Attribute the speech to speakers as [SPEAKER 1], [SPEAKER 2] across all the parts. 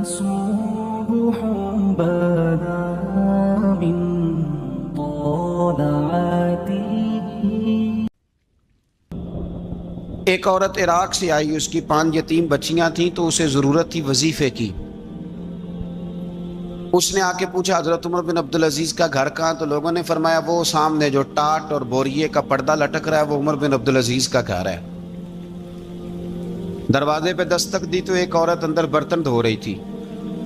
[SPEAKER 1] صبح بدا من طلعته.
[SPEAKER 2] ایک عورت عراق سے آئی، اس کی 5 یتیم بچیاں تھیں تو اسے ضرورت تھی وظیفے کی. اس نے آ کے پوچھا حضرت عمر بن عبدالعزیز کا گھر کہاں؟ تو لوگوں نے فرمایا وہ سامنے جو ٹاٹ اور بوریے کا پردہ لٹک رہا ہے وہ عمر بن عبدالعزیز کا گھر ہے. دروازے پہ دستک دی تو ایک عورت اندر برتن دھو رہی تھی.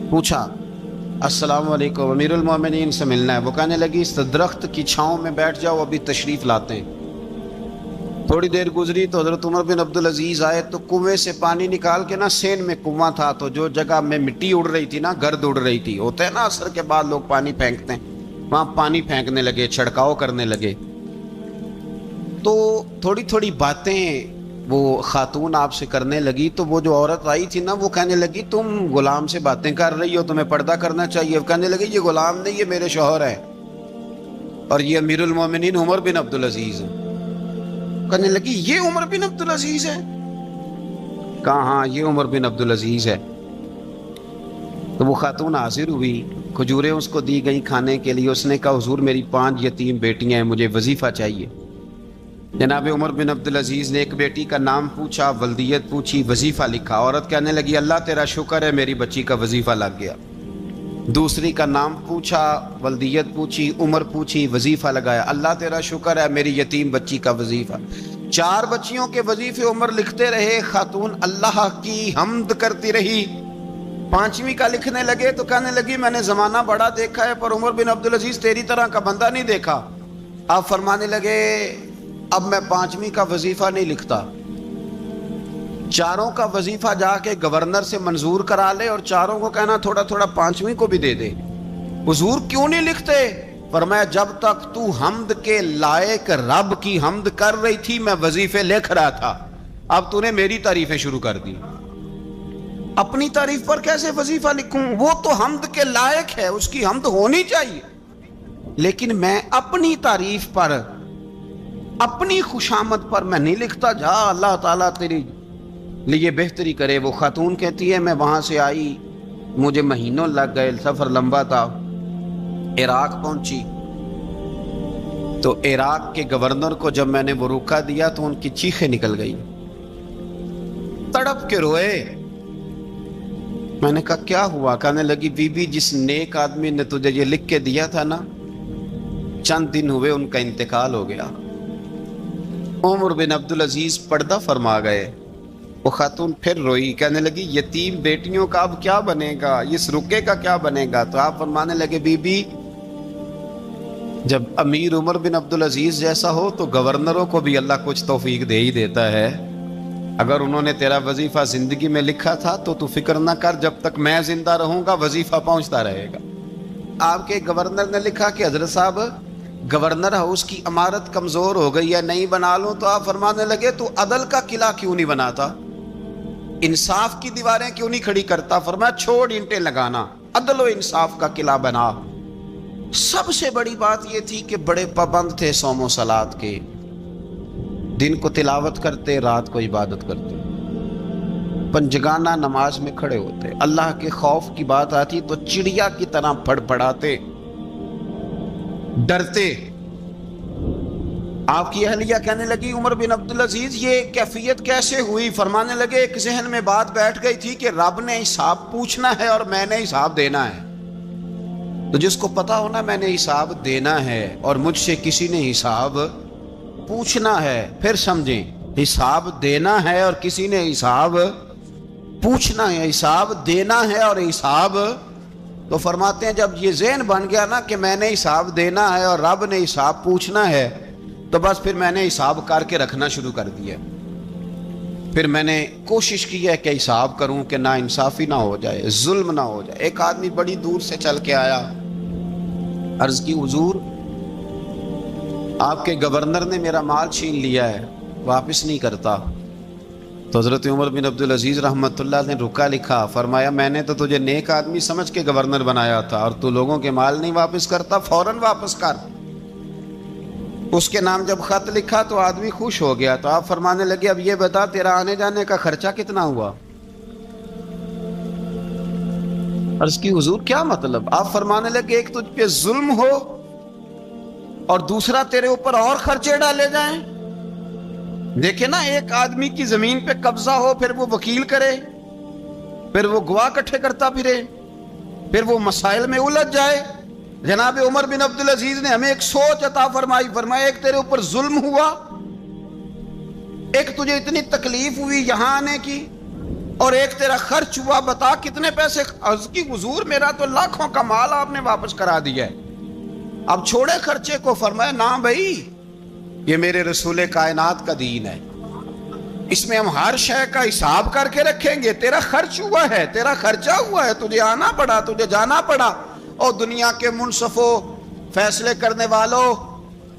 [SPEAKER 2] پوچھا السلام علیکم، امیر المومنین سے ملنا ہے. وہ کہنے لگی اس درخت کی چھاؤں میں بیٹھ جاؤ، ابھی تشریف لاتے ہیں. تھوڑی دیر گزری تو حضرت عمر بن عبدالعزیز آئے تو کنویں سے پانی نکال کے نا، سین میں کنواں تھا تو جو جگہ میں مٹی اڑ رہی تھی نا، گرد اڑ رہی تھی، ہوتا ہے نا عصر کے بعد لوگ پانی پھینکتے ہیں، وہاں پانی پھینکنے لگے، چھڑکاؤ کرنے لگے. تو تھوڑی تھوڑی باتیں وہ خاتون آپ سے کرنے لگی. تو وہ جو عورت آئی تھی نا، وہ کہنے لگی تم غلام سے باتیں کر رہی ہو، تمہیں پردہ کرنا چاہیے. وہ کہنے لگی یہ غلام نہیں، یہ میرے شوہر ہے اور یہ امیر المومنین عمر بن عبدالعزیز ہے. کہنے لگی یہ عمر بن عبدالعزیز ہے؟ کہا ہاں یہ عمر بن عبدالعزیز ہے. تو وہ خاتون حاضر ہوئی، کھجوریں اس کو دی گئی کھانے کے لیے. اس نے کہا حضور میری 5 یتیم بیٹیاں ہیں، مجھے وظیفہ چاہیے. جناب عمر بن عبدالعزیز نے ایک بیٹی کا نام پوچھا، ولدیت پوچھی، وظیفہ لکھا. عورت کہنے لگی اللہ تیرا شکر ہے میری بچی کا وظیفہ لگ گیا. دوسری کا نام پوچھا، ولدیت پوچھی، عمر پوچھی، وظیفہ لگایا. اللہ تیرا شکر ہے میری یتیم بچی کا وظیفہ. 4 بچیوں کے وظیفے عمر لکھتے رہے. خاتون اللہ کی حمد کرتی رہی. 5ویں کا لکھنے لگے تو کہنے لگی میں نے زمانہ بڑا دیکھا ہے پر عمر بن عبدالعزیز تیری طرح کا بندہ نہیں دیکھا. آپ فرمانے لگے اب میں 5ویں کا وظیفہ نہیں لکھتا، 4 کا وظیفہ جا کے گورنر سے منظور کرا لے اور 4 کو کہنا تھوڑا تھوڑا 5ویں کو بھی دے دے. حضور کیوں نہیں لکھتے؟ فرمایا جب تک تو حمد کے لائق رب کی حمد کر رہی تھی میں وظیفے لکھ رہا تھا، اب تو نے میری تعریفیں شروع کر دی. اپنی تعریف پر کیسے وظیفہ لکھوں؟ وہ تو حمد کے لائق ہے، اس کی حمد ہونی چاہیے، لیکن میں اپنی تعریف پر، اپنی خوشامد پر میں نہیں لکھتا. جا اللہ تعالیٰ تیری لیے بہتری کرے. وہ خاتون کہتی ہے میں وہاں سے آئی، مجھے مہینوں لگ گئے، سفر لمبا تھا. عراق پہنچی تو عراق کے گورنر کو جب میں نے وہ روکا دیا تو ان کی چیخیں نکل گئی، تڑپ کے روئے. میں نے کہا کیا ہوا؟ کہنے لگی بی بی جس نیک آدمی نے تجھے یہ لکھ کے دیا تھا نا، چند دن ہوئے ان کا انتقال ہو گیا. عمر بن عبدالعزیز پردہ فرما گئے. وہ خاتون پھر روئی، کہنے لگی یتیم بیٹیوں کا اب کیا بنے گا، اس رکے کا کیا بنے گا؟ تو آپ فرمانے لگے بی بی جب امیر عمر بن عبدالعزیز جیسا ہو تو گورنروں کو بھی اللہ کچھ توفیق دے ہی دیتا ہے. اگر انہوں نے تیرا وظیفہ زندگی میں لکھا تھا تو فکر نہ کر، جب تک میں زندہ رہوں گا وظیفہ پہنچتا رہے گا. آپ کے گورنر نے لکھا کہ حضرت صاحب گورنر ہاؤس کی عمارت کمزور ہو گئی ہے، نہیں بنا لوں. تو آپ فرمانے لگے تو عدل کا قلعہ کیوں نہیں بناتا، انصاف کی دیواریں کیوں نہیں کھڑی کرتا؟ فرمایا چھوڑ اینٹیں لگانا، عدل و انصاف کا قلعہ بنا. سب سے بڑی بات یہ تھی کہ بڑے پابند تھے صوم و صلات کے، دن کو تلاوت کرتے، رات کو عبادت کرتے، پنجگانہ نماز میں کھڑے ہوتے. اللہ کے خوف کی بات آتی تو چڑیا کی طرح پھڑ پڑاتے، ڈرتے. آپ کی اہلیہ کہنے لگی عمر بن عبدالعزیز یہ کیفیت کیسے ہوئی؟ فرمانے لگے ایک ذہن میں بات بیٹھ گئی تھی کہ رب نے حساب پوچھنا ہے اور میں نے حساب دینا ہے. تو جس کو پتا ہونا میں نے حساب دینا ہے اور مجھ سے کسی نے حساب پوچھنا ہے، پھر سمجھیں حساب دینا ہے اور کسی نے حساب پوچھنا ہے، حساب دینا ہے اور حساب. تو فرماتے ہیں جب یہ ذہن بن گیا نا کہ میں نے حساب دینا ہے اور رب نے حساب پوچھنا ہے تو بس پھر میں نے حساب کر کے رکھنا شروع کر دیا. پھر میں نے کوشش کی ہے کہ حساب کروں کہ نا انصافی نہ ہو جائے، ظلم نہ ہو جائے. ایک آدمی بڑی دور سے چل کے آیا، عرض کی حضور آپ کے گورنر نے میرا مال چھین لیا ہے، واپس نہیں کرتا. تو حضرت عمر بن عبدالعزیز رحمۃ اللہ نے رکا لکھا، فرمایا میں نے تو تجھے نیک آدمی سمجھ کے گورنر بنایا تھا اور تو لوگوں کے مال نہیں واپس کرتا، فوراً واپس کر. اس کے نام جب خط لکھا تو آدمی خوش ہو گیا. تو آپ فرمانے لگے اب یہ بتا تیرا آنے جانے کا خرچہ کتنا ہوا؟ عرض کی حضور کیا مطلب؟ آپ فرمانے لگے ایک تجھ پہ ظلم ہو اور دوسرا تیرے اوپر اور خرچے ڈالے جائیں. دیکھیں نا، ایک آدمی کی زمین پہ قبضہ ہو، پھر وہ وکیل کرے، پھر وہ گواہ اکٹھے کرتا پھرے، پھر وہ مسائل میں الجھ جائے. جناب عمر بن عبدالعزیز نے ہمیں ایک سوچ عطا فرمائی. فرمایا ایک تیرے اوپر ظلم ہوا، ایک تجھے اتنی تکلیف ہوئی یہاں آنے کی، اور ایک تیرا خرچ ہوا، بتا کتنے پیسے. عرض کی حضور میرا تو لاکھوں کا مال آپ نے واپس کرا دیا ہے، اب چھوڑے خرچے کو. فرمایا نہ بھائی، یہ میرے رسول کائنات کا دین ہے، اس میں ہم ہر شے کا حساب کر کے رکھیں گے. تیرا خرچ ہوا ہے، تیرا خرچہ ہوا ہے، تجھے آنا پڑا، تجھے جانا پڑا. اور دنیا کے منصفوں، فیصلے کرنے والوں،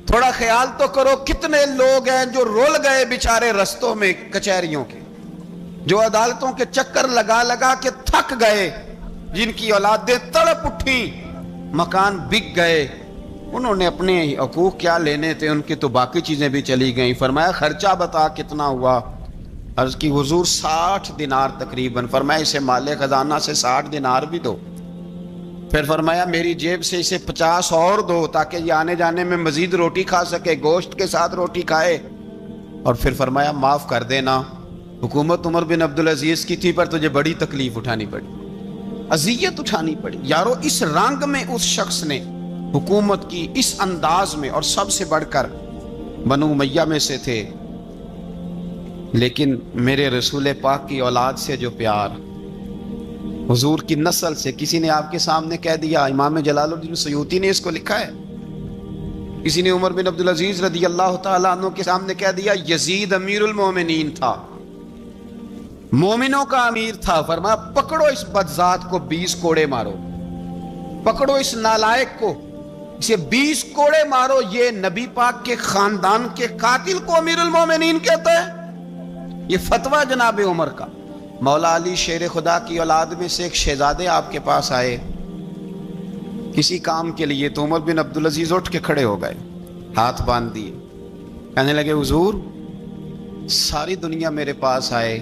[SPEAKER 2] تھوڑا خیال تو کرو کتنے لوگ ہیں جو رول گئے بیچارے رستوں میں کچہریوں کے، جو عدالتوں کے چکر لگا لگا کے تھک گئے، جن کی اولادیں تڑپ اٹھیں، مکان بک گئے. انہوں نے اپنے حقوق کیا لینے تھے، ان کی تو باقی چیزیں بھی چلی گئیں. فرمایا خرچہ بتا کتنا ہوا؟ عرض کی حضور 60 دینار تقریباً. فرمایا اسے مال خزانہ سے 60 دینار بھی دو. پھر فرمایا میری جیب سے اسے 50 اور دو تاکہ یہ آنے جانے میں مزید روٹی کھا سکے، گوشت کے ساتھ روٹی کھائے. اور پھر فرمایا معاف کر دینا، حکومت عمر بن عبدالعزیز کی تھی پر تجھے بڑی تکلیف اٹھانی پڑی، اذیت اٹھانی پڑی. یارو اس رنگ میں اس شخص نے حکومت کی، اس انداز میں، اور سب سے بڑھ کر بنو امیہ میں سے تھے. لیکن میرے رسول پاک کی اولاد سے جو پیار، حضور کی نسل سے، کسی نے آپ کے سامنے کہہ دیا، امام جلال الدین سیوطی نے اس کو لکھا ہے، کسی نے عمر بن عبدالعزیز رضی اللہ تعالیٰ عنہ کے سامنے کہہ دیا یزید امیر المومنین تھا، مومنوں کا امیر تھا. فرمایا پکڑو اس بدذات کو 20 کوڑے مارو، پکڑو اس نالائق کو، اسے 20 کوڑے مارو. یہ نبی پاک کے خاندان کے قاتل کو امیر المومنین کہتا ہے. یہ فتویٰ جناب عمر کا. مولا علی شیر خدا کی اولاد میں سے ایک شہزادے آپ کے پاس آئے کسی کام کے لیے، تو عمر بن عبدالعزیز اٹھ کے کھڑے ہو گئے، ہاتھ باندھ دیے، کہنے لگے حضور ساری دنیا میرے پاس آئے،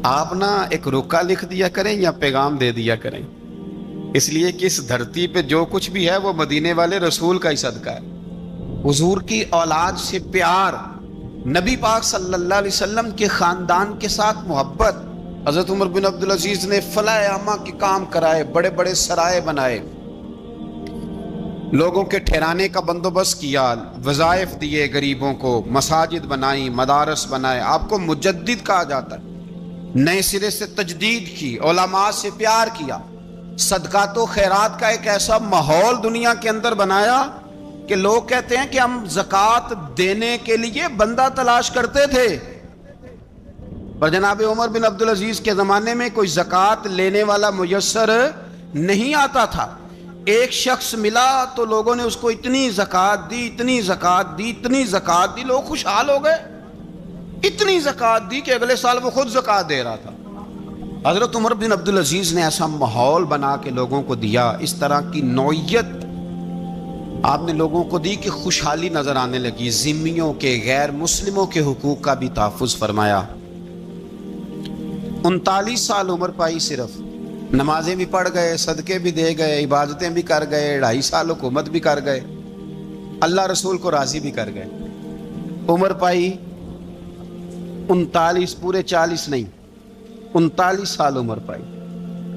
[SPEAKER 2] آپ نا ایک رکا لکھ دیا کریں یا پیغام دے دیا کریں، اس لیے کہ اس دھرتی پہ جو کچھ بھی ہے وہ مدینے والے رسول کا ہی صدقہ ہے. حضور کی اولاد سے پیار، نبی پاک صلی اللہ علیہ وسلم کے خاندان کے ساتھ محبت. حضرت عمر بن عبدالعزیز نے فلاح عامہ کے کام کرائے، بڑے بڑے سرائے بنائے، لوگوں کے ٹھہرانے کا بندوبست کیا، وظائف دیے غریبوں کو، مساجد بنائی، مدارس بنائے. آپ کو مجدد کہا جاتا ہے. نئے سرے سے تجدید کی، علماء سے پیار کیا، صدقات و خیرات کا ایک ایسا ماحول دنیا کے اندر بنایا کہ لوگ کہتے ہیں کہ ہم زکوٰۃ دینے کے لیے بندہ تلاش کرتے تھے، پر جناب عمر بن عبدالعزیز کے زمانے میں کوئی زکوٰۃ لینے والا میسر نہیں آتا تھا. ایک شخص ملا تو لوگوں نے اس کو اتنی زکوٰۃ دی، اتنی زکوٰۃ دی، اتنی زکوٰۃ دی، لوگ خوشحال ہو گئے. اتنی زکوٰۃ دی کہ اگلے سال وہ خود زکوٰۃ دے رہا تھا. حضرت عمر بن عبدالعزیز نے ایسا ماحول بنا کے لوگوں کو دیا، اس طرح کی نوعیت آپ نے لوگوں کو دی کہ خوشحالی نظر آنے لگی. ذمیوں کے، غیر مسلموں کے حقوق کا بھی تحفظ فرمایا. 39 سال عمر پائی، صرف نمازیں بھی پڑھ گئے، صدقے بھی دے گئے، عبادتیں بھی کر گئے، 2.5 سال حکومت بھی کر گئے، اللہ رسول کو راضی بھی کر گئے. عمر پائی 39، پورے 40 نہیں، 39 سال عمر پائی.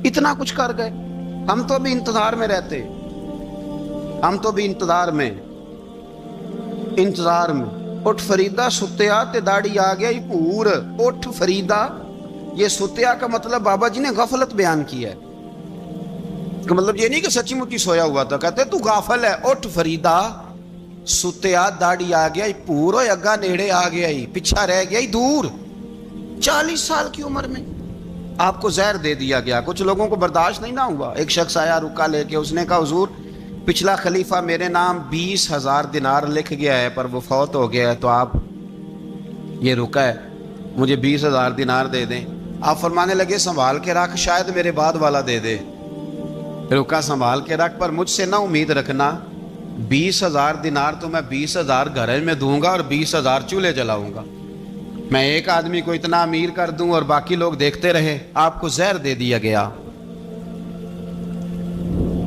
[SPEAKER 2] اتنا کچھ کر گئے. ہم تو بھی انتظار میں رہتے، ہم تو بھی انتظار میں. اٹھ فریدہ ستیا تے داڑھی آ گیا ہی پور. اٹھ فریدہ، یہ ستیا کا مطلب بابا جی نے غفلت بیان کیا ہے، کہ مطلب یہ نہیں کہ سچی مچی سویا ہوا تھا، کہتے تو غافل ہے. اٹھ فریدہ ستیا داڑھی آ گیا ہی پور، اور اگا نیڑے آ گیا ہی، پیچھا رہ گیا ہی دور. 40 سال کی عمر میں آپ کو زہر دے دیا گیا. کچھ لوگوں کو برداشت نہیں نہ ہوا. ایک شخص آیا رکا لے کے، اس نے کہا حضور پچھلا خلیفہ میرے نام 20,000 دینار لکھ گیا ہے پر وہ فوت ہو گیا ہے، تو آپ یہ رکا ہے، مجھے 20,000 دینار دے دیں. آپ فرمانے لگے سنبھال کے رکھ، شاید میرے بعد والا دے دے. رکا سنبھال کے رکھ، پر مجھ سے نہ امید رکھنا 20,000 دینار تو میں 20,000 گھر میں دوں گا اور 20,000 چولہے جلاؤں گا. میں ایک آدمی کو اتنا امیر کر دوں اور باقی لوگ دیکھتے رہے. آپ کو زہر دے دیا گیا.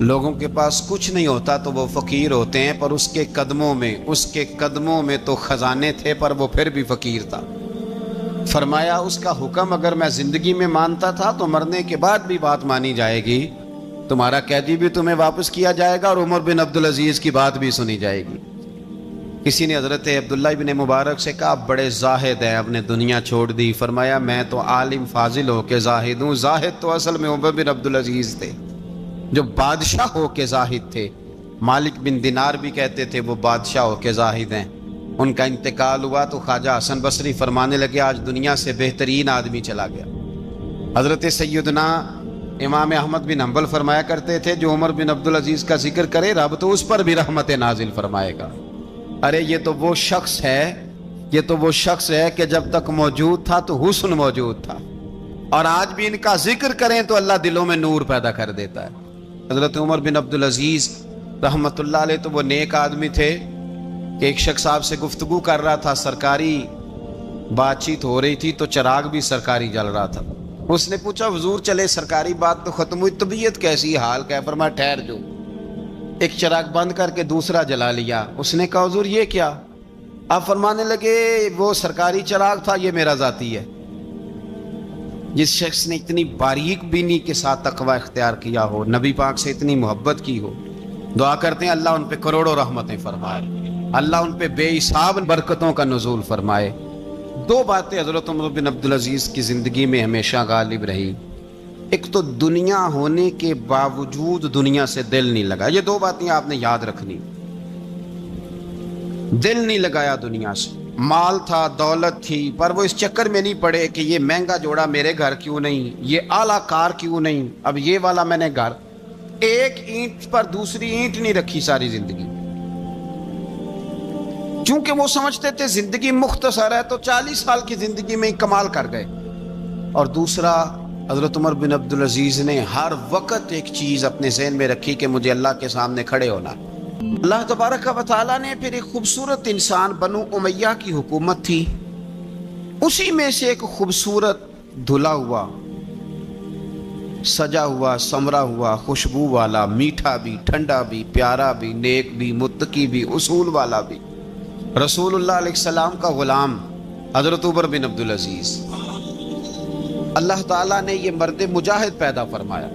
[SPEAKER 2] لوگوں کے پاس کچھ نہیں ہوتا تو وہ فقیر ہوتے ہیں، پر اس کے قدموں میں تو خزانے تھے، پر وہ پھر بھی فقیر تھا۔ فرمایا اس کا حکم اگر میں زندگی میں مانتا تھا تو مرنے کے بعد بھی بات مانی جائے گی، تمہارا قیدی بھی تمہیں واپس کیا جائے گا اور عمر بن عبدالعزیز کی بات بھی سنی جائے گی۔ کسی نے حضرت عبداللہ بن مبارک سے کہا آپ بڑے زاہد ہیں، آپ نے دنیا چھوڑ دی۔ فرمایا میں تو عالم فاضل ہو کے زاہد ہوں، زاہد تو اصل میں عمر بن عبدالعزیز تھے جو بادشاہ ہو کے زاہد تھے۔ مالک بن دینار بھی کہتے تھے وہ بادشاہ ہو کے زاہد ہیں۔ ان کا انتقال ہوا تو خواجہ حسن بصری فرمانے لگے آج دنیا سے بہترین آدمی چلا گیا۔ حضرت سیدنا امام احمد بن حنبل فرمایا کرتے تھے جو عمر بن عبدالعزیز کا ذکر کرے رب تو اس پر بھی رحمت نازل فرمائے گا۔ ارے یہ تو وہ شخص ہے کہ جب تک موجود تھا تو حسن موجود تھا، اور آج بھی ان کا ذکر کریں تو اللہ دلوں میں نور پیدا کر دیتا ہے۔ حضرت عمر بن عبدالعزیز رحمت اللہ علیہ تو وہ نیک آدمی تھے کہ ایک شخص آپ سے گفتگو کر رہا تھا، سرکاری بات چیت ہو رہی تھی تو چراغ بھی سرکاری جل رہا تھا۔ اس نے پوچھا حضور چلے سرکاری بات تو ختم ہوئی، طبیعت کیسی، حال کیا؟ فرمایا ٹھہر جو، ایک چراغ بند کر کے دوسرا جلا لیا۔ اس نے کہا حضور یہ کیا؟ آپ فرمانے لگے وہ سرکاری چراغ تھا، یہ میرا ذاتی ہے۔ جس شخص نے اتنی باریک بینی کے ساتھ تقوی اختیار کیا ہو، نبی پاک سے اتنی محبت کی ہو، دعا کرتے ہیں اللہ ان پہ کروڑوں رحمتیں فرمائے، اللہ ان پہ بے حساب برکتوں کا نزول فرمائے۔ دو باتیں حضرت عمر بن عبدالعزیز کی زندگی میں ہمیشہ غالب رہی، ایک تو دنیا ہونے کے باوجود دنیا سے دل نہیں لگا، یہ دو باتیں آپ نے یاد رکھنی۔ دل نہیں لگایا دنیا سے، مال تھا، دولت تھی، پر وہ اس چکر میں نہیں پڑے کہ یہ مہنگا جوڑا میرے گھر کیوں نہیں، یہ اعلیٰ کار کیوں نہیں، اب یہ والا میں نے گھر، ایک اینٹ پر دوسری اینٹ نہیں رکھی ساری زندگی، چونکہ وہ سمجھتے تھے زندگی مختصر ہے تو 40 سال کی زندگی میں ہی کمال کر گئے۔ اور دوسرا حضرت عمر بن عبدالعزیز نے ہر وقت ایک چیز اپنے ذہن میں رکھی کہ مجھے اللہ کے سامنے کھڑے ہونا۔ اللہ تبارک و تعالیٰ نے پھر ایک خوبصورت انسان بنو امیہ کی حکومت تھی، اسی میں سے ایک خوبصورت دھلا ہوا، سجا ہوا، سمرا ہوا، خوشبو والا، میٹھا بھی، ٹھنڈا بھی، پیارا بھی، نیک بھی، متقی بھی، اصول والا بھی، رسول اللہ علیہ السلام کا غلام حضرت عمر بن عبدالعزیز۔ اللہ تعالیٰ نے یہ مرد مجاہد پیدا فرمایا۔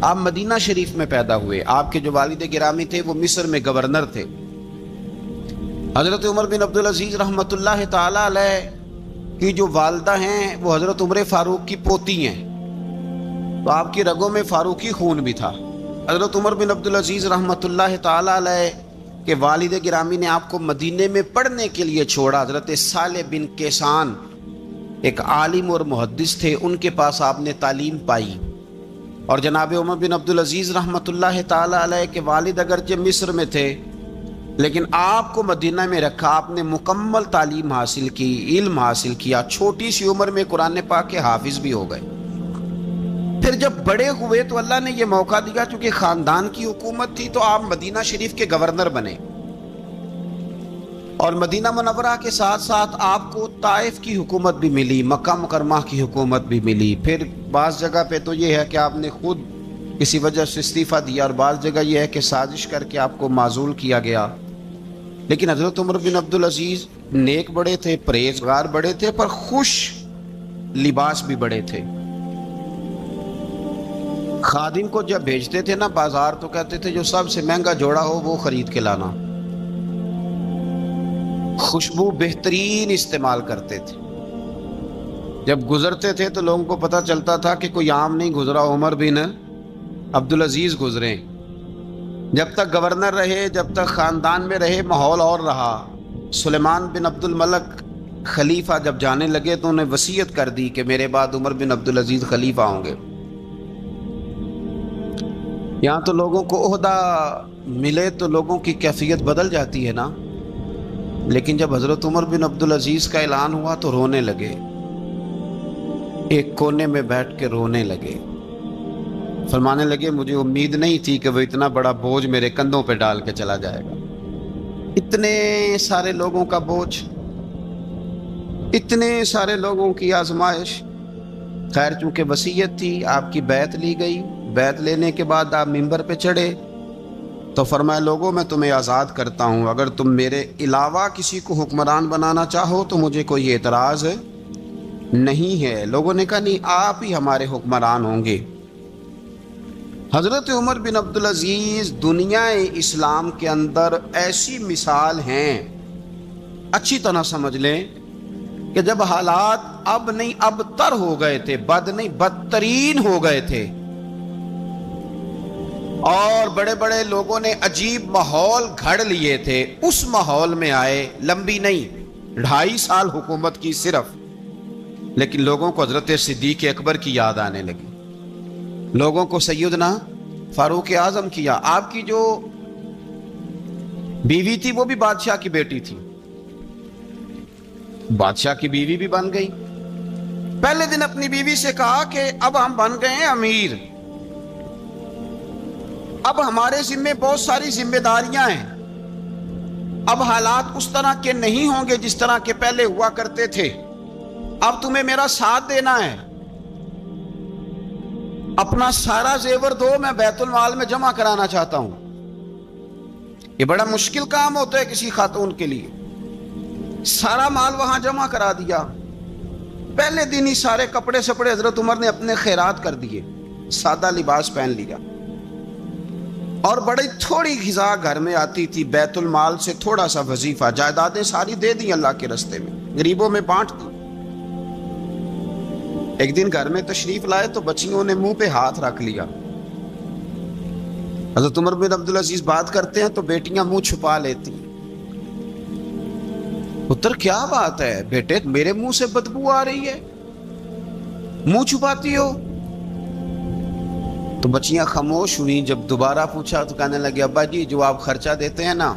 [SPEAKER 2] آپ مدینہ شریف میں پیدا ہوئے، آپ کے جو والد گرامی تھے وہ مصر میں گورنر تھے۔ حضرت عمر بن عبدالعزیز رحمت اللہ تعالیٰ علیہ کی جو والدہ ہیں وہ حضرت عمر فاروق کی پوتی ہیں، تو آپ کی رگوں میں فاروقی خون بھی تھا۔ حضرت عمر بن عبدالعزیز رحمت اللہ تعالیٰ علیہ کے والد گرامی نے آپ کو مدینے میں پڑھنے کے لیے چھوڑا۔ حضرت صالح بن کیسان ایک عالم اور محدث تھے، ان کے پاس آپ نے تعلیم پائی، اور جناب عمر بن عبدالعزیز رحمت اللہ تعالیٰ علیہ کے والد اگرچہ مصر میں تھے لیکن آپ کو مدینہ میں رکھا، آپ نے مکمل تعلیم حاصل کی، علم حاصل کیا، چھوٹی سی عمر میں قرآن پاک کے حافظ بھی ہو گئے۔ پھر جب بڑے ہوئے تو اللہ نے یہ موقع دیا، چونکہ خاندان کی حکومت تھی تو آپ مدینہ شریف کے گورنر بنے، اور مدینہ منورہ کے ساتھ ساتھ آپ کو طائف کی حکومت بھی ملی، مکہ مکرمہ کی حکومت بھی ملی۔ پھر بعض جگہ پہ تو یہ ہے کہ آپ نے خود کسی وجہ سے استعفیٰ دیا، اور بعض جگہ یہ ہے کہ سازش کر کے آپ کو معزول کیا گیا۔ لیکن حضرت عمر بن عبدالعزیز نیک بڑے تھے، پرہیزگار بڑے تھے، پر خوش لباس بھی بڑے تھے۔ خادم کو جب بھیجتے تھے نا بازار تو کہتے تھے جو سب سے مہنگا جوڑا ہو وہ خرید کے لانا، خوشبو بہترین استعمال کرتے تھے۔ جب گزرتے تھے تو لوگوں کو پتہ چلتا تھا کہ کوئی عام نہیں گزرا، عمر بن عبدالعزیز گزرے۔ جب تک گورنر رہے، جب تک خاندان میں رہے، ماحول اور رہا۔ سلیمان بن عبد الملک خلیفہ جب جانے لگے تو انہیں وصیت کر دی کہ میرے بعد عمر بن عبدالعزیز خلیفہ ہوں گے۔ یہاں تو لوگوں کو عہدہ ملے تو لوگوں کی کیفیت بدل جاتی ہے نا، لیکن جب حضرت عمر بن عبدالعزیز کا اعلان ہوا تو رونے لگے، ایک کونے میں بیٹھ کے رونے لگے، فرمانے لگے مجھے امید نہیں تھی کہ وہ اتنا بڑا بوجھ میرے کندھوں پہ ڈال کے چلا جائے گا، اتنے سارے لوگوں کا بوجھ، اتنے سارے لوگوں کی آزمائش۔ خیر چونکہ وصیت تھی، آپ کی بیعت لی گئی، بیعت لینے کے بعد آپ منبر پہ چڑھے تو فرمایا لوگوں میں تمہیں آزاد کرتا ہوں، اگر تم میرے علاوہ کسی کو حکمران بنانا چاہو تو مجھے کوئی اعتراض نہیں ہے۔ لوگوں نے کہا نہیں، آپ ہی ہمارے حکمران ہوں گے۔ حضرت عمر بن عبدالعزیز دنیا اسلام کے اندر ایسی مثال ہیں، اچھی طرح سمجھ لیں کہ جب حالات اب نہیں اب تر ہو گئے تھے، بد نہیں بدترین ہو گئے تھے، اور بڑے بڑے لوگوں نے عجیب ماحول گھڑ لیے تھے، اس ماحول میں آئے، لمبی نہیں 2.5 سال حکومت کی صرف، لیکن لوگوں کو حضرت صدیق اکبر کی یاد آنے لگی، لوگوں کو سیدنا فاروق اعظم کی یاد۔ آپ کی جو بیوی تھی وہ بھی بادشاہ کی بیٹی تھی، بادشاہ کی بیوی بھی بن گئی۔ پہلے دن اپنی بیوی سے کہا کہ اب ہم بن گئے ہیں امیر، اب ہمارے ذمے بہت ساری ذمہ داریاں ہیں، اب حالات اس طرح کے نہیں ہوں گے جس طرح کے پہلے ہوا کرتے تھے، اب تمہیں میرا ساتھ دینا ہے، اپنا سارا زیور دو، میں بیت المال میں جمع کرانا چاہتا ہوں۔ یہ بڑا مشکل کام ہوتا ہے کسی خاتون کے لیے، سارا مال وہاں جمع کرا دیا۔ پہلے دن ہی سارے کپڑے سپڑے حضرت عمر نے اپنے خیرات کر دیے، سادہ لباس پہن لیا، اور بڑی تھوڑی غذا گھر میں آتی تھی، بیت المال سے تھوڑا سا وظیفہ، جائیدادیں ساری دے دی اللہ کے رستے میں، غریبوں میں بانٹ دی۔ ایک دن گھر میں تشریف لائے تو بچیوں نے منہ پہ ہاتھ رکھ لیا۔ حضرت عمر بن عبدالعزیز بات کرتے ہیں تو بیٹیاں منہ چھپا لیتی، پتر کیا بات ہے بیٹے، میرے منہ سے بدبو آ رہی ہے، منہ چھپاتی ہو؟ تو بچیاں خاموش ہوئی۔ جب دوبارہ پوچھا تو کہنے لگے ابا جی جو آپ خرچہ دیتے ہیں نا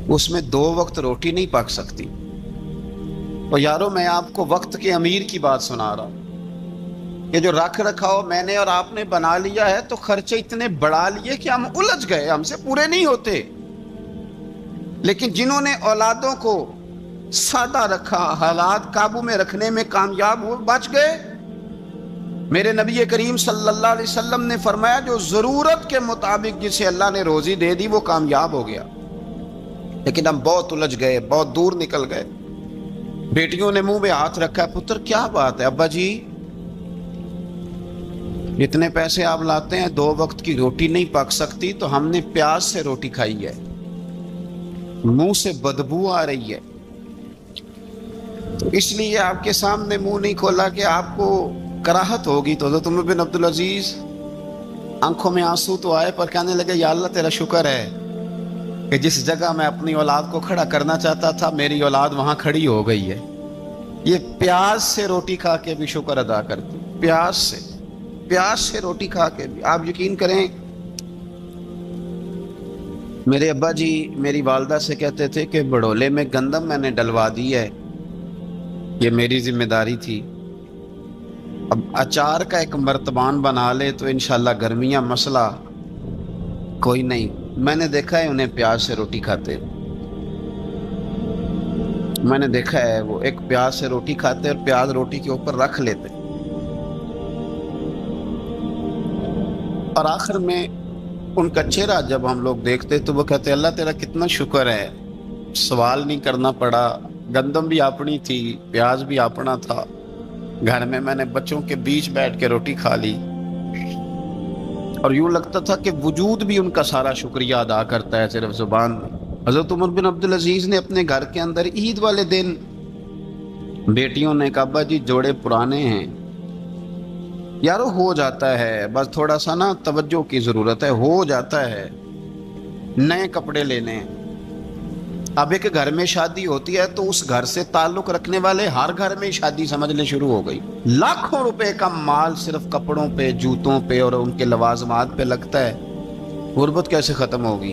[SPEAKER 2] اس میں 2 وقت روٹی نہیں پک سکتی۔ اور یارو میں آپ کو وقت کے امیر کی بات سنا رہا ہوں، یہ جو رکھ رکھاؤ میں نے اور آپ نے بنا لیا ہے تو خرچے اتنے بڑھا لیے کہ ہم الجھ گئے، ہم سے پورے نہیں ہوتے۔ لیکن جنہوں نے اولادوں کو سادہ رکھا، حالات قابو میں رکھنے میں کامیاب ہوئے، بچ گئے۔ میرے نبی کریم صلی اللہ علیہ وسلم نے فرمایا جو ضرورت کے مطابق جسے اللہ نے روزی دے دی وہ کامیاب ہو گیا، لیکن ہم بہت الجھ گئے، بہت دور نکل گئے۔ بیٹیوں نے منہ میں ہاتھ رکھا، پتر کیا بات ہے ابا جی، اتنے پیسے آپ لاتے ہیں 2 وقت کی روٹی نہیں پک سکتی، تو ہم نے پیاز سے روٹی کھائی ہے، منہ سے بدبو آ رہی ہے، تو اس لیے آپ کے سامنے منہ نہیں کھولا کہ آپ کو کراہت ہوگی۔ تو حضرت عمر بن عبدالعزیز آنکھوں میں آنسو تو آئے پر کہنے لگے یا اللہ تیرا شکر ہے کہ جس جگہ میں اپنی اولاد کو کھڑا کرنا چاہتا تھا میری اولاد وہاں کھڑی ہو گئی ہے۔ یہ پیاز سے روٹی کھا کے بھی شکر ادا کرتے، پیاز سے روٹی کھا کے بھی۔ آپ یقین کریں میرے ابا جی میری والدہ سے کہتے تھے کہ بڑولے میں گندم میں نے ڈلوا دی ہے، یہ میری ذمہ داری تھی، اب اچار کا ایک مرتبان بنا لے تو انشاءاللہ گرمیاں مسئلہ کوئی نہیں۔ میں نے دیکھا ہے انہیں پیاز سے روٹی کھاتے، میں نے دیکھا ہے وہ ایک پیاز سے روٹی کھاتے اور پیاز روٹی کے اوپر رکھ لیتے، اور آخر میں ان کا چہرہ جب ہم لوگ دیکھتے تو وہ کہتے اللہ تیرا کتنا شکر ہے، سوال نہیں کرنا پڑا، گندم بھی اپنی تھی، پیاز بھی اپنا تھا، گھر میں نے بچوں کے بیچ بیٹھ کے روٹی کھا لی، اور یوں لگتا تھا کہ وجود بھی ان کا سارا شکریہ ادا کرتا ہے صرف زبان میں۔ حضرت عمر بن عبدالعزیز نے اپنے گھر کے اندر عید والے دن بیٹیوں نے کہا ابا جی جوڑے پرانے ہیں، یارو ہو جاتا ہے، بس تھوڑا سا نا توجہ کی ضرورت ہے، ہو جاتا ہے، نئے کپڑے لینے ہیں۔ اب ایک گھر میں شادی ہوتی ہے تو اس گھر سے تعلق رکھنے والے ہر گھر میں شادی سمجھنے شروع ہو گئی، لاکھوں روپے کا مال صرف کپڑوں پہ، جوتوں پہ اور ان کے لوازمات پہ لگتا ہے۔ غربت کیسے ختم ہوگی؟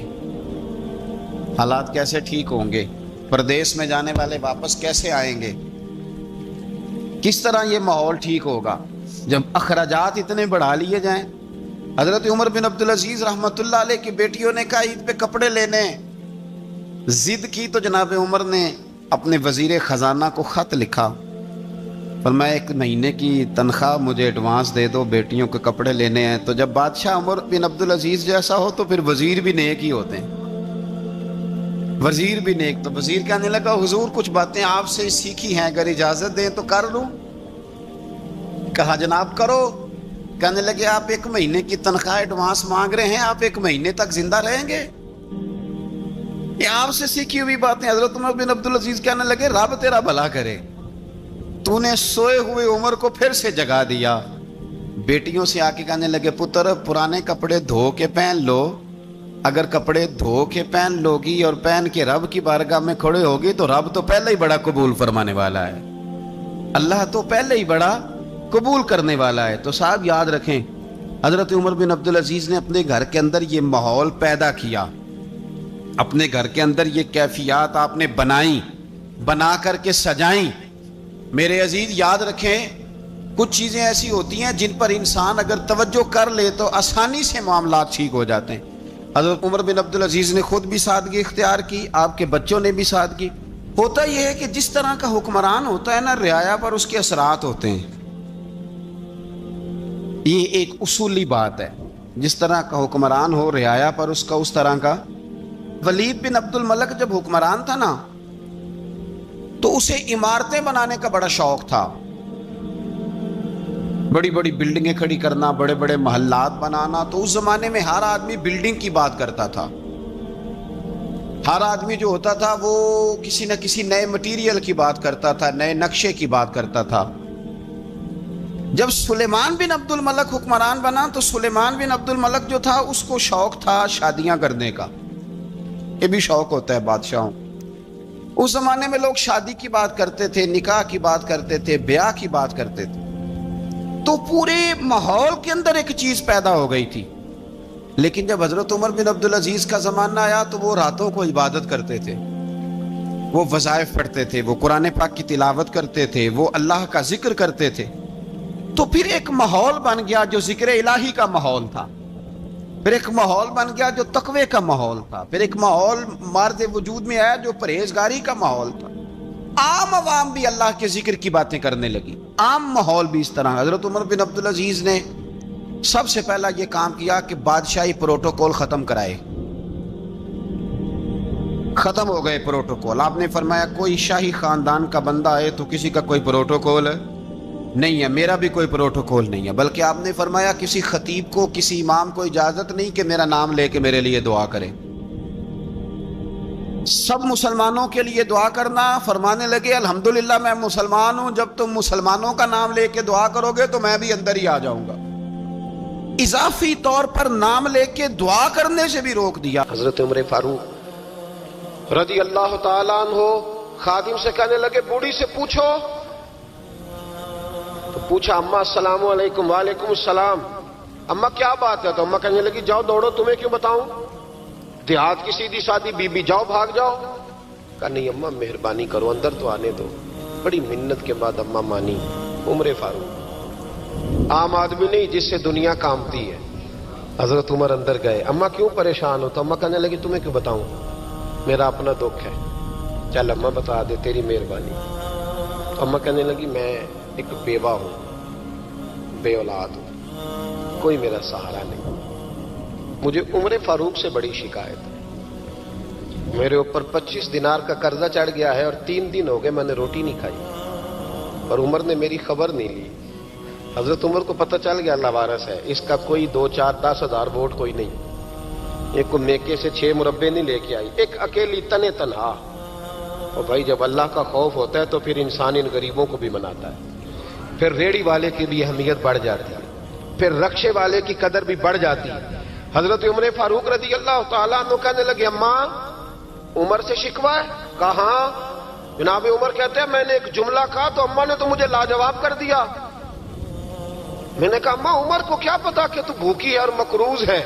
[SPEAKER 2] حالات کیسے ٹھیک ہوں گے؟ پردیس میں جانے والے واپس کیسے آئیں گے؟ کس طرح یہ ماحول ٹھیک ہوگا جب اخراجات اتنے بڑھا لیے جائیں؟ حضرت عمر بن عبدالعزیز رحمۃ اللہ علیہ کی بیٹیوں نے کہا عید پہ کپڑے لینے، ضد کی تو جناب عمر نے اپنے وزیر خزانہ کو خط لکھا فرمایا 1 مہینے کی تنخواہ مجھے ایڈوانس دے دو، بیٹیوں کے کپڑے لینے ہیں۔ تو جب بادشاہ عمر بن عبدالعزیز جیسا ہو تو پھر وزیر بھی نیک ہی ہوتے ہیں، وزیر بھی نیک۔ تو وزیر کہنے لگا حضور کچھ باتیں آپ سے سیکھی ہیں، اگر اجازت دیں تو کر لوں؟ کہا جناب کرو۔ کہنے لگے آپ 1 مہینے کی تنخواہ ایڈوانس مانگ رہے ہیں، آپ 1 مہینے تک زندہ رہیں گے؟ یہ آپ سے سیکھی ہوئی باتیں۔ حضرت عمر بن عبدالعزیز کہنے لگے رب تیرا بھلا کرے، تو نے سوئے ہوئے عمر کو پھر سے جگا دیا۔ بیٹیوں سے آ کے کہنے لگے پتر پرانے کپڑے دھو کے پہن لو، اگر کپڑے دھو کے پہن لوگی اور پہن کے رب کی بارگاہ میں کھڑے ہوگی تو رب تو پہلے ہی بڑا قبول فرمانے والا ہے، اللہ تو پہلے ہی بڑا قبول کرنے والا ہے۔ تو صاحب یاد رکھیں، حضرت عمر بن عبدالعزیز نے اپنے گھر کے اندر یہ ماحول پیدا کیا، اپنے گھر کے اندر یہ کیفیات آپ نے بنائیں، بنا کر کے سجائیں۔ میرے عزیز یاد رکھیں، کچھ چیزیں ایسی ہوتی ہیں جن پر انسان اگر توجہ کر لے تو آسانی سے معاملات ٹھیک ہو جاتے ہیں۔ حضرت عمر بن عبدالعزیز نے خود بھی سادگی اختیار کی، آپ کے بچوں نے بھی سادگی۔ ہوتا یہ ہے کہ جس طرح کا حکمران ہوتا ہے نا، رعایا پر اس کے اثرات ہوتے ہیں، یہ ایک اصولی بات ہے۔ جس طرح کا حکمران ہو رعایا پر اس کا اس طرح کا۔ ولید بن عبد الملک جب حکمران تھا نا تو اسے عمارتیں بنانے کا بڑا شوق تھا، بڑی بڑی بلڈنگیں کھڑی کرنا، بڑے بڑے محلات بنانا۔ تو اس زمانے میں ہر آدمی بلڈنگ کی بات کرتا تھا، ہر آدمی جو ہوتا تھا وہ کسی نہ کسی نئے مٹیریل کی بات کرتا تھا، نئے نقشے کی بات کرتا تھا۔ جب سلیمان بن عبد الملک حکمران بنا تو سلیمان بن عبد الملک جو تھا اس کو شوق تھا شادیاں کرنے کا، یہ بھی شوق ہوتا ہے بادشاہوں۔ اس زمانے میں لوگ شادی کی بات کرتے تھے، نکاح کی بات کرتے تھے، بیاہ کی بات کرتے تھے۔ تو پورے ماحول کے اندر ایک چیز پیدا ہو گئی تھی۔ لیکن جب حضرت عمر بن عبدالعزیز کا زمانہ آیا تو وہ راتوں کو عبادت کرتے تھے، وہ وظائف پڑھتے تھے، وہ قرآن پاک کی تلاوت کرتے تھے، وہ اللہ کا ذکر کرتے تھے۔ تو پھر ایک ماحول بن گیا جو ذکر الہی کا ماحول تھا، پھر ایک ماحول بن گیا جو تقوی کا ماحول تھا، پھر ایک ماحول مارد وجود میں آیا جو پرہیزگاری کا ماحول تھا۔ عام عوام بھی اللہ کے ذکر کی باتیں کرنے لگی، عام ماحول بھی اس طرح۔ حضرت عمر بن عبدالعزیز نے سب سے پہلا یہ کام کیا کہ بادشاہی پروٹوکول ختم کرائے، ختم ہو گئے پروٹوکول۔ آپ نے فرمایا کوئی شاہی خاندان کا بندہ آئے تو کسی کا کوئی پروٹوکول نہیں ہے، میرا بھی کوئی پروٹوکول نہیں ہے، بلکہ آپ نے فرمایا کسی خطیب کو، کسی امام کو اجازت نہیں کہ میرا نام لے کے میرے لیے دعا کرے۔ سب مسلمانوں کے لیے دعا کرنا، فرمانے لگے الحمدللہ میں مسلمان ہوں، جب تم مسلمانوں کا نام لے کے دعا کرو گے تو میں بھی اندر ہی آ جاؤں گا۔ اضافی طور پر نام لے کے دعا کرنے سے بھی روک دیا۔
[SPEAKER 3] حضرت عمر فاروق رضی اللہ تعالیٰ عنہ خادم سے کہنے لگے بوڑھی سے پوچھو۔ تو پوچھا اماں السلام علیکم۔ وعلیکم السلام۔ اماں کیا بات ہے؟ تو اماں کہنے لگی جاؤ دوڑو، تمہیں کیوں بتاؤں، دیہات کی سیدھی سادی بی بی، جاؤ بھاگ جاؤ۔ کہا نہیں اماں مہربانی کرو، اندر تو آنے دو۔ بڑی منت کے بعد اماں مانی۔ عمر فاروق عام آدمی نہیں جس سے دنیا کامتی ہے۔ حضرت عمر اندر گئے، اماں کیوں پریشان ہو؟ تو اماں کہنے لگی تمہیں کیوں بتاؤں، میرا اپنا دکھ ہے، چل اماں بتا دے، تیری مہربانی۔ تو اماں کہنے لگی میں ایک بیوہ ہوں، بے اولاد ہوں، کوئی میرا سہارا نہیں، مجھے عمر فاروق سے بڑی شکایت ہے، میرے اوپر 25 دینار کا قرضہ چڑھ گیا ہے اور 3 دن ہو گئے میں نے روٹی نہیں کھائی، اور عمر نے میری خبر نہیں لی۔ حضرت عمر کو پتہ چل گیا لوارث ہے، اس کا کوئی 2 4 10 ہزار ووٹ کوئی نہیں، ایک کو میکے سے 6 مربے نہیں لے کے آئی، ایک اکیلی تنے تنہا۔ اور بھائی جب اللہ کا خوف ہوتا ہے تو پھر انسان ان غریبوں کو بھی مناتا ہے، پھر ریڑھی والے کی بھی اہمیت بڑھ جاتی ہے، پھر رکشے والے کی قدر بھی بڑھ جاتی ہے۔ حضرت عمر فاروق رضی اللہ تعالیٰ عنہ کہنے لگے اماں عمر سے شکوہ ہے؟ کہاں؟ جناب عمر کہتے ہیں میں نے ایک جملہ کہا تو اماں نے تو مجھے لاجواب کر دیا۔ میں نے کہا اماں عمر کو کیا پتا کہ تو بھوکی ہے اور مقروض ہے،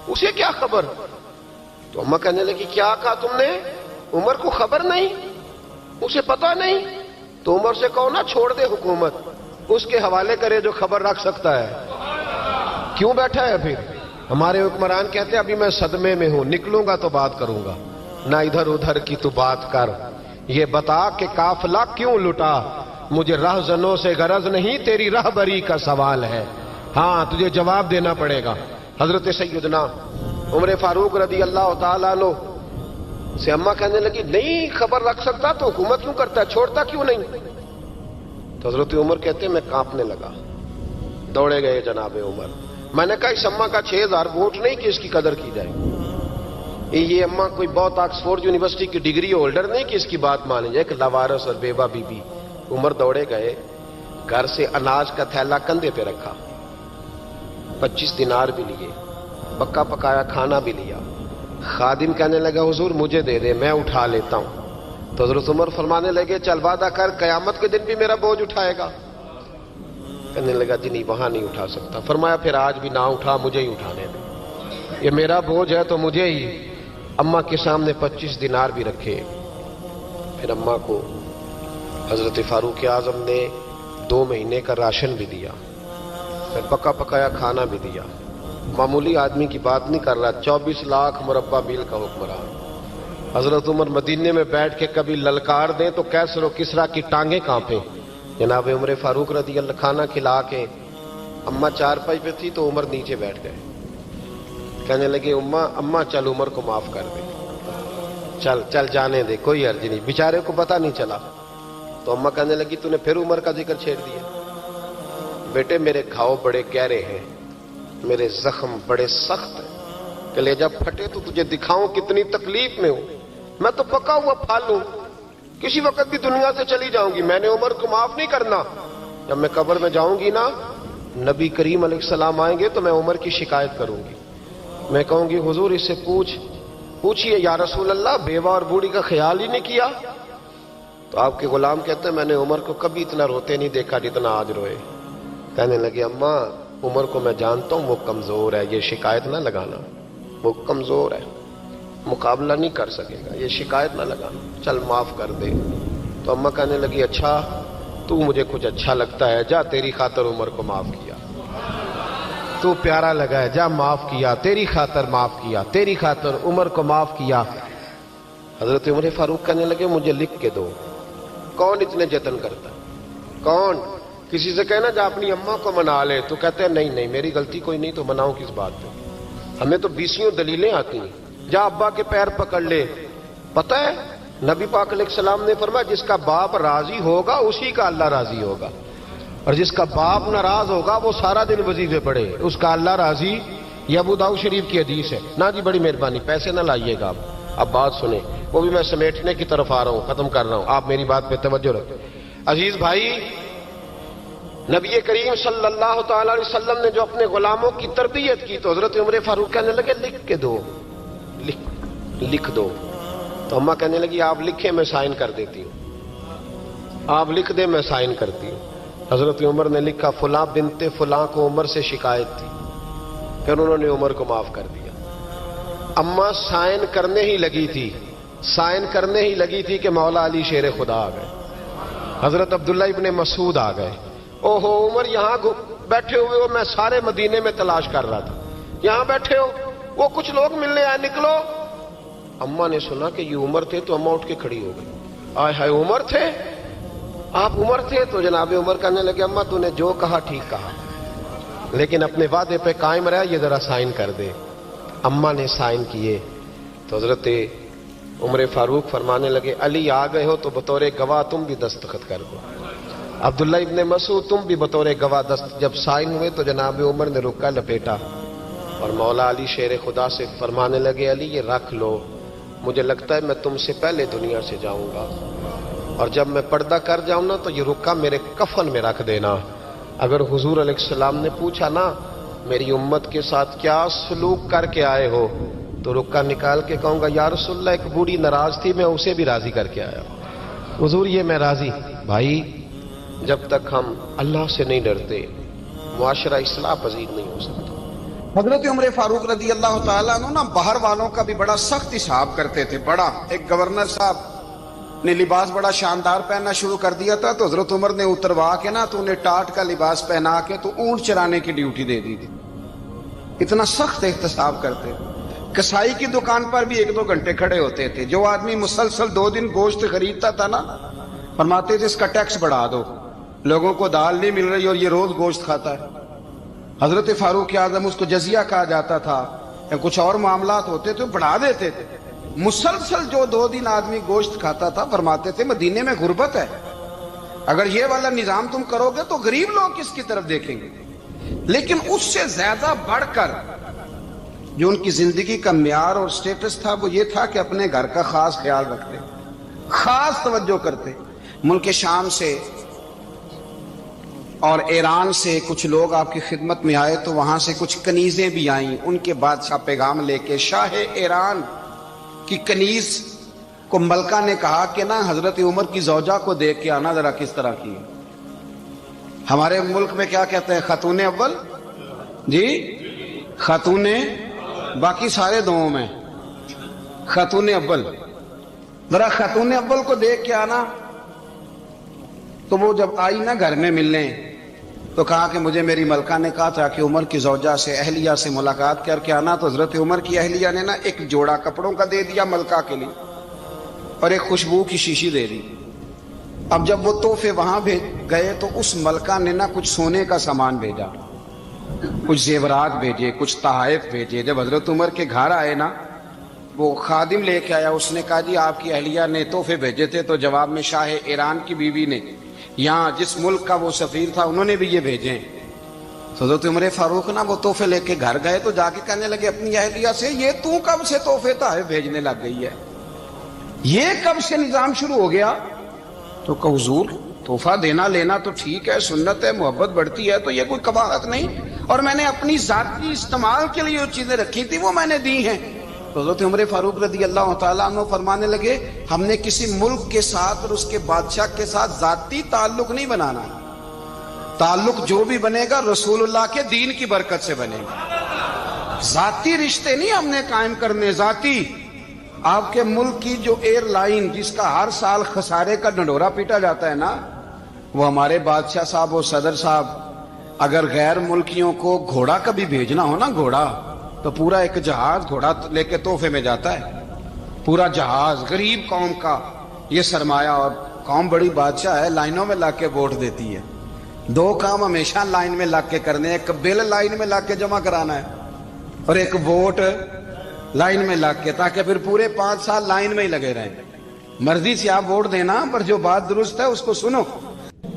[SPEAKER 3] اسے کیا خبر؟ تو اماں کہنے لگی کیا کہا تم نے؟ عمر کو خبر نہیں، اسے پتا نہیں؟ تو عمر سے کہو نا چھوڑ دے حکومت، اس کے حوالے کرے جو خبر رکھ سکتا ہے، کیوں بیٹھا ہے پھر؟ ہمارے حکمران کہتے ہیں ابھی میں صدمے میں ہوں، نکلوں گا تو بات کروں گا، نہ ادھر ادھر کی تو بات کر، یہ بتا کہ قافلہ کیوں لٹا، مجھے رہزنوں سے غرض نہیں، تیری رہبری کا سوال ہے، ہاں تجھے جواب دینا پڑے گا۔ حضرت سیدنا عمر فاروق رضی اللہ تعالیٰ عنہ سے اماں کہنے لگی نہیں خبر رکھ سکتا تو حکومت کیوں کرتا ہے، چھوڑتا کیوں نہیں؟ تو حضرت عمر کہتے ہیں میں کانپنے لگا، دوڑے گئے جناب عمر۔ میں نے کہا اس اماں کا 6000 ووٹ نہیں کہ اس کی قدر کی جائے، یہ اماں کوئی بہت آکسفورڈ یونیورسٹی کی ڈگری ہولڈر نہیں کہ اس کی بات مانی جائے، کہ لاوارث اور بیوہ بی بی۔ عمر دوڑے گئے، گھر سے اناج کا تھیلا کندھے پہ رکھا، 25 دینار بھی لیے، پکا پکایا کھانا بھی لیا۔ خادم کہنے لگا حضور مجھے دے دے میں اٹھا لیتا ہوں۔ تو حضرت عمر فرمانے لگے چل وعدہ کر قیامت کے دن بھی میرا بوجھ اٹھائے گا؟ کہنے لگا جی نہیں وہاں نہیں اٹھا سکتا۔ فرمایا پھر آج بھی نہ اٹھا، مجھے ہی اٹھانے دے، یہ میرا بوجھ ہے تو مجھے ہی۔ اماں کے سامنے 25 دینار بھی رکھے۔ پھر اماں کو حضرت فاروق اعظم نے 2 مہینے کا راشن بھی دیا، پھر پکا پکایا کھانا بھی دیا۔ معمولی آدمی کی بات نہیں کر رہا، 24 لاکھ مربع میل کا حکمران۔ حضرت عمر مدینے میں بیٹھ کے کبھی للکار دیں تو کیسر و کسریٰ کی ٹانگیں کانپیں۔ جناب عمر فاروق رضی اللہ کھانا کھلا کے اماں چارپائی پہ تھی تو عمر نیچے بیٹھ گئے، کہنے لگے اماں چل عمر کو معاف کر دے، چل چل جانے دے، کوئی عرض نہیں، بیچارے کو پتہ نہیں چلا۔ تو اماں کہنے لگی تو نے پھر عمر کا ذکر چھیڑ دیا۔ بیٹے میرے گھاؤ بڑے گہرے ہیں، میرے زخم بڑے سخت ہیں، کلیجہ پھٹے تو تجھے دکھاؤں کتنی تکلیف میں ہوں، میں تو پکا ہوا پھل ہوں، کسی وقت بھی دنیا سے چلی جاؤں گی، میں نے عمر کو معاف نہیں کرنا۔ جب میں قبر میں جاؤں گی نا، نبی کریم علیہ السلام آئیں گے تو میں عمر کی شکایت کروں گی، میں کہوں گی حضور اس سے پوچھئے یا رسول اللہ بیوہ اور بوڑھی کا خیال ہی نہیں کیا؟ تو آپ کے غلام کہتے ہیں میں نے عمر کو کبھی اتنا روتے نہیں دیکھا جتنا آج روئے۔ کہنے لگے اماں عمر کو میں جانتا ہوں وہ کمزور ہے، یہ شکایت نہ لگانا، وہ کمزور ہے، مقابلہ نہیں کر سکے گا، یہ شکایت نہ لگانا، چل معاف کر دے۔ تو اماں کہنے لگی اچھا تو مجھے کچھ اچھا لگتا ہے، جا تیری خاطر عمر کو معاف کیا، تو پیارا لگا ہے، جا معاف کیا، تیری خاطر معاف کیا، تیری خاطر عمر کو معاف کیا۔ حضرت عمر فاروق کہنے لگے مجھے لکھ کے دو، کون اتنے جتن کرتا ہے؟ کون؟ کسی سے کہنا جا اپنی اماں کو منا لے، تو کہتے ہیں نہیں میری غلطی کوئی نہیں تو مناؤں کس بات پہ، ہمیں تو 20 دلیلیں آتی ہیں، جا ابا کے پیر پکڑ لے۔ پتہ ہے نبی پاک علیہ السلام نے فرمایا جس کا باپ راضی ہوگا اسی کا اللہ راضی ہوگا، اور جس کا باپ ناراض ہوگا وہ سارا دن وظیفے پڑھے، اس کا اللہ راضی۔ یہ ابو داؤد شریف کی حدیث ہے۔ نا جی بڑی مہربانی، پیسے نہ لائیے گا اب بات سنیں، وہ بھی میں سمیٹنے کی طرف آ رہا ہوں، ختم کر رہا ہوں، آپ میری بات پہ توجہ رکھیں۔ عزیز بھائی، نبی کریم صلی اللہ تعالی علیہ وسلم نے جو اپنے غلاموں کی تربیت کی تو حضرت عمر فاروق کہنے لگے لکھ کے دو، لکھ دو۔ تو اماں کہنے لگی آپ لکھیں میں سائن کر دیتی ہوں، آپ لکھ دیں میں سائن کرتی ہوں۔ حضرت عمر نے لکھا فلاں بنت فلاں کو عمر سے شکایت تھی، پھر انہوں نے عمر کو معاف کر دیا۔ اماں سائن کرنے ہی لگی تھی کہ مولا علی شیر خدا آ گئے، حضرت عبداللہ ابن مسعود آ گئے۔ اوہو عمر یہاں بیٹھے ہوئے ہو، میں سارے مدینے میں تلاش کر رہا تھا، یہاں بیٹھے ہو، وہ کچھ لوگ ملنے آئے، نکلو۔ اماں نے سنا کہ یہ عمر تھے تو اماں اٹھ کے کھڑی ہو گئی، آئے ہائے عمر تھے، آپ عمر تھے؟ تو جناب عمر کہنے لگے اماں تو نے جو کہا ٹھیک کہا، لیکن اپنے وعدے پہ قائم رہا، یہ ذرا سائن کر دے۔ اماں نے سائن کیے تو حضرت عمر فاروق فرمانے لگے علی آ گئے ہو تو بطور گواہ تم بھی دستخط کر دو، عبداللہ ابن مسعود تم بھی بطور گواہ جب سائن ہوئے تو جناب عمر نے رکا لپیٹا اور مولا علی شیر خدا سے فرمانے لگے علی یہ رکھ لو، مجھے لگتا ہے میں تم سے پہلے دنیا سے جاؤں گا، اور جب میں پردہ کر جاؤں نا تو یہ رکا میرے کفن میں رکھ دینا۔ اگر حضور علیہ السلام نے پوچھا نا میری امت کے ساتھ کیا سلوک کر کے آئے ہو، تو رکا نکال کے کہوں گا یا رسول اللہ ایک بوڑھی ناراض تھی میں اسے بھی راضی کر کے آیا، حضور یہ میں راضی۔ بھائی جب تک ہم اللہ سے نہیں ڈرتے معاشرہ اصلاح پذیر نہیں ہو سکتا۔
[SPEAKER 2] حضرت عمر فاروق رضی اللہ تعالیٰ عنہ نا باہر والوں کا بھی بڑا سخت حساب کرتے تھے، بڑا۔ ایک گورنر صاحب نے لباس بڑا شاندار پہننا شروع کر دیا تھا تو حضرت عمر نے اتروا کے نا تو انہیں ٹاٹ کا لباس پہنا کے تو اونٹ چرانے کی ڈیوٹی دے دی تھی، اتنا سخت احتساب کرتے۔ کسائی کی دکان پر بھی 1-2 گھنٹے کھڑے ہوتے تھے، جو آدمی مسلسل 2 دن گوشت خریدتا تھا نا فرماتے تھے اس کا ٹیکس بڑھا دو، لوگوں کو دال نہیں مل رہی اور یہ روز گوشت کھاتا ہے۔ حضرت فاروق اعظم، اس کو جزیہ کہا جاتا تھا، یا کچھ اور معاملات ہوتے تو بڑھا دیتے تھے۔ مسلسل جو 2 دن آدمی گوشت کھاتا تھا، فرماتے تھے مدینے میں غربت ہے، اگر یہ والا نظام تم کرو گے تو غریب لوگ کس کی طرف دیکھیں گے۔ لیکن اس سے زیادہ بڑھ کر جو ان کی زندگی کا معیار اور سٹیٹس تھا وہ یہ تھا کہ اپنے گھر کا خاص خیال رکھتے، خاص توجہ کرتے۔ ملک شام سے اور ایران سے کچھ لوگ آپ کی خدمت میں آئے تو وہاں سے کچھ کنیزیں بھی آئیں، ان کے بادشاہ پیغام لے کے۔ شاہ ایران کی کنیز کو ملکہ نے کہا کہ نا حضرت عمر کی زوجہ کو دیکھ کے آنا ذرا کس طرح کی ہے۔ ہمارے ملک میں کیا کہتے ہیں؟ خاتون اول، جی خاتون، باقی سارے دووں میں خاتون اول، ذرا خاتون اول کو دیکھ کے آنا۔ تو وہ جب آئی نا گھر میں ملنے تو کہا کہ مجھے میری ملکہ نے کہا تھا کہ عمر کی زوجہ سے، اہلیہ سے ملاقات کر کے آنا۔ تو حضرت عمر کی اہلیہ نے نا ایک جوڑا کپڑوں کا دے دیا ملکہ کے لیے اور ایک خوشبو کی شیشی دے دی۔ اب جب وہ تحفے وہاں گئے تو اس ملکہ نے نا کچھ سونے کا سامان بھیجا، کچھ زیورات بھیجے، کچھ تحائف بھیجے۔ جب حضرت عمر کے گھر آئے نا، وہ خادم لے کے آیا، اس نے کہا جی آپ کی اہلیہ نے تحفے بھیجے تھے۔ تو جواب میں شاہ ایران کی بیوی نے، یہاں جس ملک کا وہ سفیر تھا، انہوں نے بھی یہ بھیجے ہیں۔ حضرت عمر فاروق نا وہ تحفے لے کے گھر گئے تو جا کے کہنے لگے اپنی اہلیہ سے، یہ تو کب سے تحفے تحائف بھیجنے لگ گئی ہے، یہ کب سے نظام شروع ہو گیا؟ تو کہ حضور تحفہ دینا لینا تو ٹھیک ہے، سنت ہے، محبت بڑھتی ہے، تو یہ کوئی قباحت نہیں، اور میں نے اپنی ذاتی استعمال کے لیے جو چیزیں رکھی تھی وہ میں نے دی ہیں۔ تو حضرت عمر فاروق رضی اللہ تعالیٰ عنہ فرمانے لگے ہم نے کسی ملک کے ساتھ اور اس کے بادشاہ کے ساتھ ذاتی تعلق نہیں بنانا، تعلق جو بھی بنے گا رسول اللہ کے دین کی برکت سے بنے گا، ذاتی رشتے نہیں ہم نے قائم کرنے۔ ذاتی آپ کے ملک کی جو ایئر لائن جس کا ہر سال خسارے کا ڈنڈورا پیٹا جاتا ہے نا، وہ ہمارے بادشاہ صاحب اور صدر صاحب اگر غیر ملکیوں کو گھوڑا کبھی بھیجنا ہو نا، گھوڑا، تو پورا ایک جہاز گھوڑا لے کے تحفے میں جاتا ہے، پورا جہاز غریب قوم کا یہ سرمایہ۔ اور قوم بڑی بادشاہ ہے، لائنوں میں لا کے ووٹ دیتی ہے۔ 2 کام ہمیشہ لائن میں لا کے کرنے، ایک بل لائن میں لا کے جمع کرانا ہے اور ایک ووٹ لائن میں لا کے، تاکہ پھر پورے 5 سال لائن میں ہی لگے رہیں۔ مرضی سے آپ ووٹ دینا، پر جو بات درست ہے اس کو سنو۔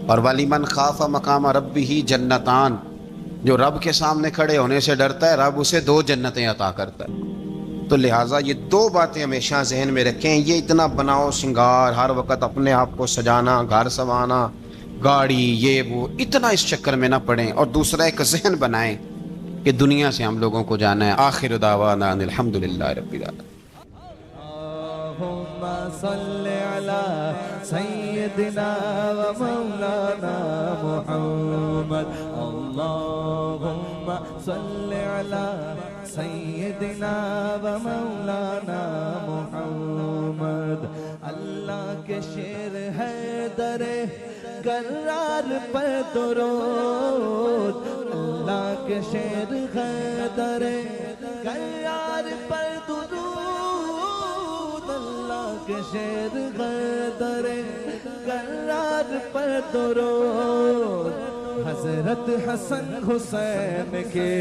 [SPEAKER 2] اور وَلِمَنْ خَافَ مَقَامَ رَبِّهِ جَنَّتَانِ، جو رب کے سامنے کھڑے ہونے سے ڈرتا ہے رب اسے 2 جنتیں عطا کرتا ہے۔ تو لہٰذا یہ 2 باتیں ہمیشہ ذہن میں رکھیں، یہ اتنا بناؤ سنگار، ہر وقت اپنے آپ کو سجانا، گھر سنوانا، گاڑی، یہ وہ، اتنا اس چکر میں نہ پڑیں۔ اور دوسرا ایک ذہن بنائیں کہ دنیا سے ہم لوگوں کو جانا ہے۔ آخر دعوانا ان الحمدللہ رب العالمین۔
[SPEAKER 1] اللہم صل علی سیدنا و مولانا محمد، اللہم صل علی سیدنا و مولانا محمد۔ اللہ کے شیر ہے در کرار پر درود، اللہ کے شیر ہے در کرار پر درود، اللہ کے شیر ہے در کرار پر درود۔ حضرت حسن حسین کے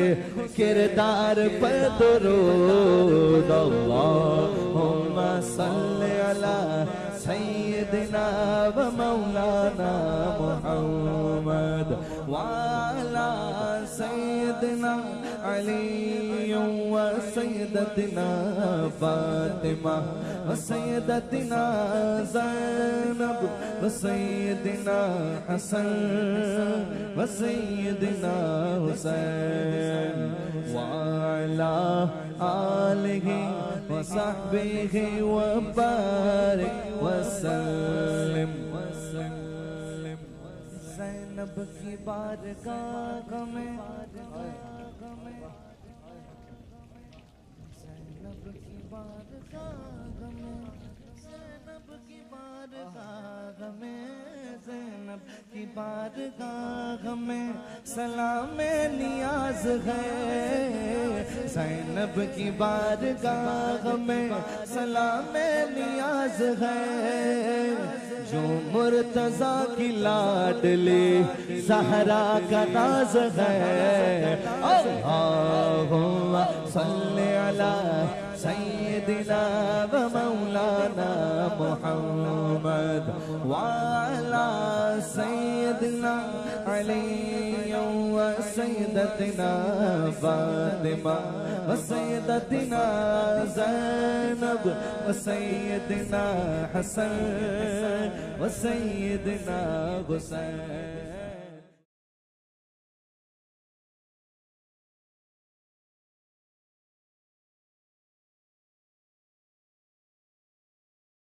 [SPEAKER 1] کردار پر درود، اللہم صل علی سیدنا و مولانا محمد وعلی سیدنا علی و سیدتنا فاطمہ و سیدتنا زینب و سیدنا حسن و سیدنا حسین وعلی آلہ و صحبہ و بارک وسلم۔ زینب کی بارگاہ میں، زینب کی بارگاہ میں، زینب کی بارگاہ میں، زینب کی بارگاہ میں سلام نیاز ہے، زینب کی بارگاہ میں سلام نیاز ہے، جو مرتضیٰ کی لاڈلی زہرا کا ناز ہے۔ اللہم صلی علی سیدنا و مولانا محمد وعلی سیدنا علی و سیدتنا فاطمہ و سیدتنا زینب و سیدنا حسن و سیدنا حسین۔